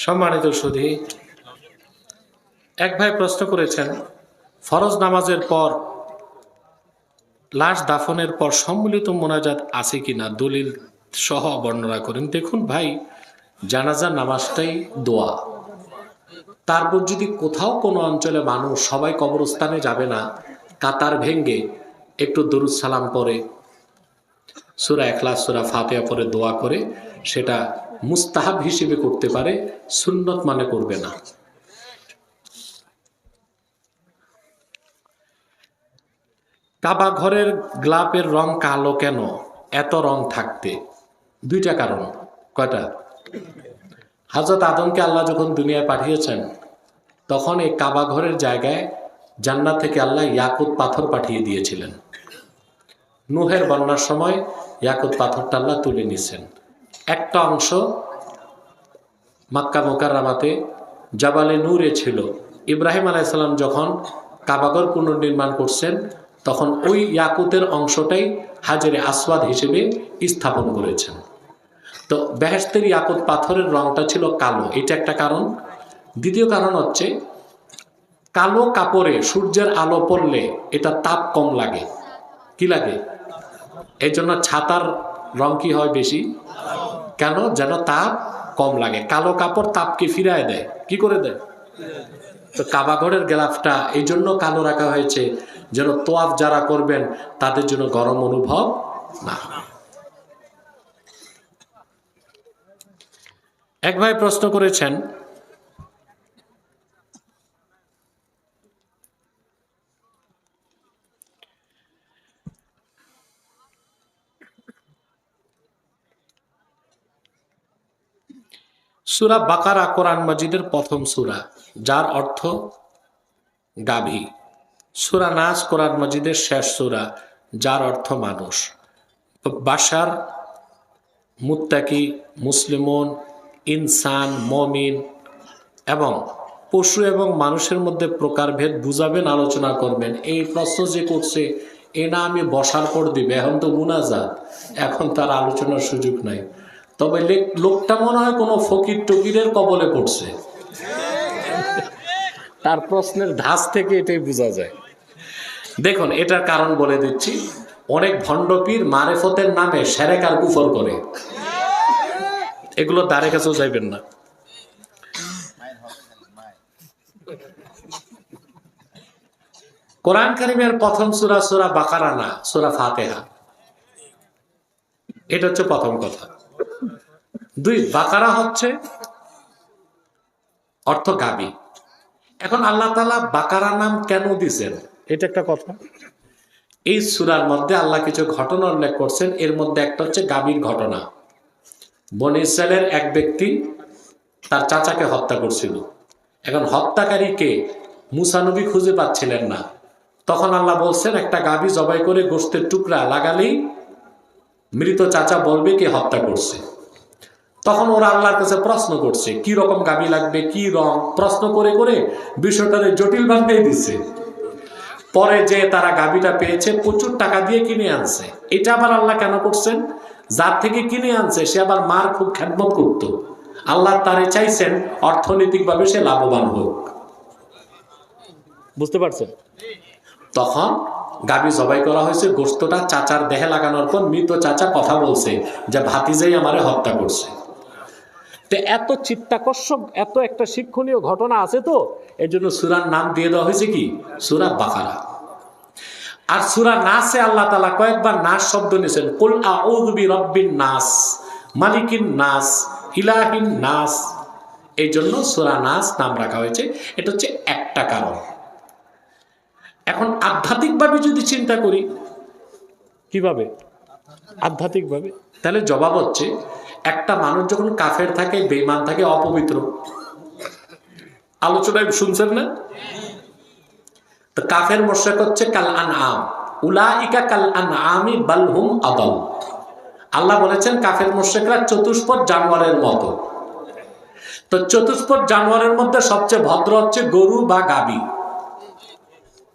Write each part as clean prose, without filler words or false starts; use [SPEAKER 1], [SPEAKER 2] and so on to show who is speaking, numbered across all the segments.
[SPEAKER 1] সম্মানিত সুধী, এক ভাই প্রশ্ন করেছেন, ফরজ নামাজের পর লাশ দাফনের পর সম্মিলিত মোনাজাত আছে কিনা, দলিল সহ বর্ণনা করেন। দেখুন ভাই, জানাজার নামাজটাই দোয়া। তারপর যদি কোথাও কোনো অঞ্চলে মানুষ সবাই কবরস্থানে যাবে না, কাতার ভেঙ্গে একটু দরুদ সালাম পরে, সূরা ইখলাস সূরা ফাতিহা পরে দোয়া করে, সেটা মুস্তাহাব হিসেবে করতে পারে, সুন্নত মানে করবে না। কাবা ঘরের গ্লাপের রং কালো কেন? এত রং থাকতে দুইটা কারণ। কয়টা? হযরত আদমকে আল্লাহ যখন দুনিয়ায় পাঠিয়েছেন, তখন এই কাবা ঘরের জায়গায় জান্নাত থেকে আল্লাহ ইয়াকুত পাথর পাঠিয়ে দিয়েছিলেন। নূহের বন্যার সময় ইয়াকুত পাথরটা আল্লাহ তুলে নিয়েছেন। একটা অংশ মক্কা মুকাররমাতে জাবালে নূরে ছিল। ইব্রাহিম আলাইহিস সালাম যখন কাবাঘর পুনর্নির্মাণ করছেন, তখন ওই ইয়াকুতের অংশটাই হাজরে আসওয়াদ হিসেবে স্থাপন করেছেন। তো বেহেশতের ইয়াকুত পাথরের রংটা ছিল কালো, এটা একটা কারণ। দ্বিতীয় কারণ হচ্ছে, কালো কাপড়ে সূর্যের আলো পড়লে এটা তাপ কম লাগে। কি লাগে? এই জন্য ছাতার রং কি হয় বেশি? কেন? যেন তাপ কম লাগে। কালো কাপড় তাপকে ফিরায় দেয়। কি করে দেয়? তো কাবাঘরের গ্লাফটা এই জন্য কালো রাখা হয়েছে, যেন তোয়াফ যারা করবেন তাদের জন্য গরম অনুভব না। এক ভাই প্রশ্ন করেছেন, সূরা বাকারা কোরআন মাজিদের প্রথম সূরা, যার অর্থ গাভী। সূরা নাস কোরআন মাজিদের শেষ সূরা, যার অর্থ মানুষ। বাশার, মুত্তাকি, মুসলিমুন, ইনসান, মমিন এবং পশু এবং মানুষের মধ্যে প্রকারভেদ বুঝাবেন, আলোচনা করবেন। এই প্রশ্ন যে করছে, এ না আমি বসার পর দিবে, এখন তো মুনাজাত, এখন তার আলোচনার সুযোগ নাই। তবে লোকটা মনে হয় কোনো ফকির টকিরের কবলে পড়ছে, তার প্রশ্নের ধাঁচ থেকে এটাই বোঝা যায়। দেখুন, এটার কারণ বলে দিচ্ছি। অনেক ভণ্ডপীর মারেফতের নামে শিরক আর কুফর করে, এগুলো দ্বারে কাছেও যাইবেন না। কোরআন কারীমের প্রথম সূরা সূরা বাকারা না, সূরা ফাতিহা। এটা হচ্ছে প্রথম কথা। দুই, বাকারা হচ্ছে অর্থ গাবি। এখন আল্লাহ তাআলা বাকারা নাম কেন দিয়েছেন, এটা একটা কথা। এই সূরার মধ্যে আল্লাহ কিছু ঘটনা উল্লেখ করছেন, এর মধ্যে একটা হচ্ছে গাবির ঘটনা। বনী ইসরাইলের এক ব্যক্তি তার চাচাকে হত্যা করছিল। এখন হত্যাকারীকে মুসা নবী খুঁজে পাচ্ছিলেন না। তখন আল্লাহ বলছেন, একটা গাবি জবাই করে গোশতের টুকরা লাগালেই মৃত চাচা বলবে কে হত্যা করছে। তখন ওরা আল্লাহর কাছে প্রশ্ন করছে, কি রকম গাবি লাগবে, কি রং, প্রশ্ন করে করে বিষয়টারে জটিল বানিয়ে দিচ্ছে। পরে যে তারা গাবিটা পেয়েছে, প্রচুর টাকা দিয়ে কিনে আনছে। এটা আবার আল্লাহ কেন করছেন? যার থেকে কিনে আনছে সে আবার মার খুব খেদমত করত। আল্লাহ তারে চাইছেন অর্থনৈতিকভাবে সে লাভবান হোক। বুঝতে পারছেন? তখন গাবি জবাই করা হয়েছে, গোশতটা চাচার দেহে লাগানোর পর মৃত চাচা কথা বলছে যে ভাতিজাই আমারে হত্যা করছে। তো এত চিত্তাকর্ষক, এত একটা শিক্ষণীয় ঘটনা আছে, তো এর জন্য সূরার নাম দিয়ে দেওয়া হয়েছে কি? সূরা বাকারা। আর সূরা নাসে আল্লাহ তাআলা কয়েকবার নাস শব্দ নিয়েছেন। কুল আউযু বিরাব্বিন নাস, মালিকিন নাস, ইলাহিন নাস। এই জন্য সূরা নাস নাম রাখা হয়েছে। এটা হচ্ছে একটা কারণ। এখন আধ্যাত্মিকভাবে যদি চিন্তা করি, কিভাবে আধ্যাত্মিকভাবে, তাহলে জবাব হচ্ছে, একটা মানুষ যখন কাফের থাকে, বেঈমান থাকে, অপবিত্র, আলোচনায় শুনছেন না? তো কাফের মুশরিক হচ্ছে কাল আনআম, উলাইকা কাল আনআমি বাল হুম আদাল। আল্লাহ বলেছেন কাফের মুশরিকরা চতুষ্পদ জানোয়ারের মতো। তো চতুষ্পদ জানোয়ারের মধ্যে সবচেয়ে ভদ্র হচ্ছে গরু বা গাবি।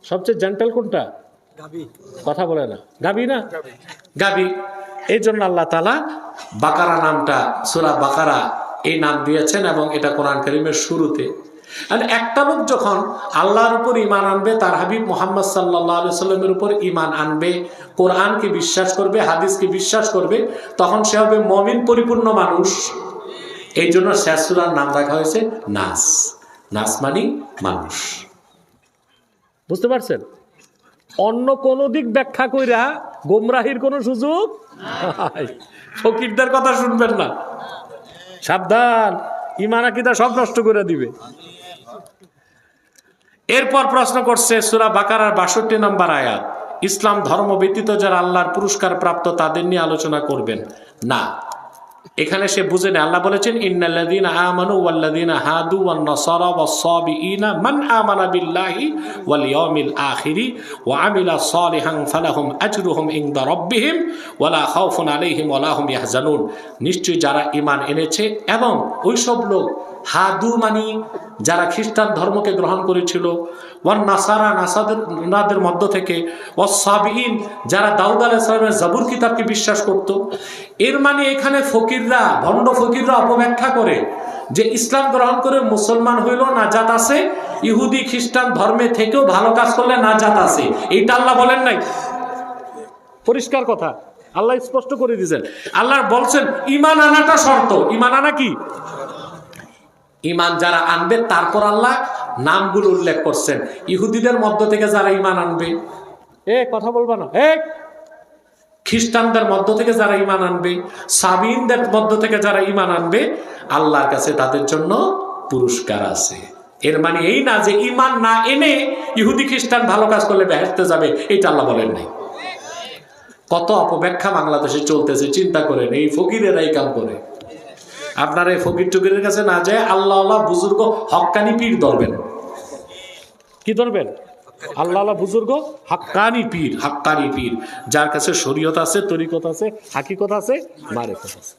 [SPEAKER 1] সবচেয়ে জেন্টাল কোনটা? গাবি। কথা বলে না, গাবি না, গাবি। এই জন্য আল্লাহ তাআলা বাকারা নামটা, সূরা বাকারা এই নাম দিয়েছেন, এবং এটা কোরআন কারীমের শুরুতে। আর একটা লোক যখন আল্লাহর উপর ঈমান আনবে, তার হাবিব মুহাম্মদ সাল্লাল্লাহু আলাইহি সাল্লামের উপর ঈমান আনবে, কোরআনকে বিশ্বাস করবে, হাদিসকে বিশ্বাস করবে, তখন সে হবে মুমিন পরিপূর্ণ মানুষ। এই জন্য শেষ সূরার নাম রাখা হয়েছে নাস। নাস মানে মানুষ। বুঝতে পারছেন? অন্য কোন দিক ব্যাখ্যা কইরা গোমরাহির কোনো সুযোগ নাই। ফকিরদের কথা শুনবেন না, সাবধান, ঈমান আকীদা সব নষ্ট করে দিবে। এরপর প্রশ্ন করছে সূরা বাকারার ৬২ নম্বর আয়াত, ইসলাম ধর্ম ব্যতীত যারা আল্লাহর পুরস্কার প্রাপ্ত তাদের নিয়ে আলোচনা করবেন না। এখানে সে বুঝে নেয়, আল্লাহ বলেছেন ইন্নাল্লাযীনা আমানু ওয়াল্লাযীনা হাদু ওয়ান নাসারা ওয়াস-সাবিঈনা মান আমানা বিল্লাহি ওয়াল ইয়াউমিল আখিরি ওয়া আমিলা সালিহান ফালাহুম আজরুহুম ইনদা রাব্বিহিম ওয়ালা খাউফুন আলাইহিম ওয়ালা হুম ইয়াহজানুন। নিশ্চয়ই যারা ঈমান এনেছে এবং ওইসব লোক, হাদু মানে যারা খ্রিস্টান ধর্মকে গ্রহণ করেছিল, ওয়ান নাসারা নাসাদের মধ্য থেকে, ওয়াস-সাবিঈন যারা দাউদ আলাইহিস সালামের জাবুর কিতাবকে বিশ্বাস করত। এর মানে এখানে ফকিররা, ভণ্ড ফকিররা অপব্যাখ্যা করে যে ইসলাম গ্রহণ করে মুসলমান হইল নাজাত আছে, ইহুদি খ্রিস্টান ধর্মে থেকেও ভালো কাজ করলে নাজাত আছে। এইটা আল্লাহ বলেন নাই। পরিষ্কার কথা, আল্লাহ স্পষ্ট করে দিয়েছেন। আল্লাহ বলছেন ঈমান আনাটা শর্ত। ঈমান আনা কি? ঈমান যারা আনবে, তারপর আল্লাহ নামগুলো উল্লেখ করছেন। ইহুদিদের মধ্য থেকে যারা ঈমান আনবে, কথা বলবা না, খ্রিস্টানদের মধ্য থেকে যারা ঈমান আনবে, সাবিনদের মধ্য থেকে যারা ঈমান আনবে, আল্লাহর কাছে তাদের জন্য পুরস্কার আছে। এর মানে এই না যে ঈমান না এনে ইহুদি খ্রিস্টান ভালো কাজ করলে বেহেশতে যাবে, এটা আল্লাহ বলেন নাই। কত অপব্যাখ্যা বাংলাদেশে চলতেছে, চিন্তা করেন। এই ফকিরেরা এই কাম করে। আপনার এই ফকির টুকিরের কাছে না যায় আল্লাহ বুজুর্গ হক্কানি পীর ধরবেন। কি ধরবেন? আল্লাহ বুজুর্গ হাক্কানি পীর, হাক্কানি পীর, যার কাছে শরীয়ত আছে, তরিকত আছে, হাকিকত আছে, মারিফত আছে।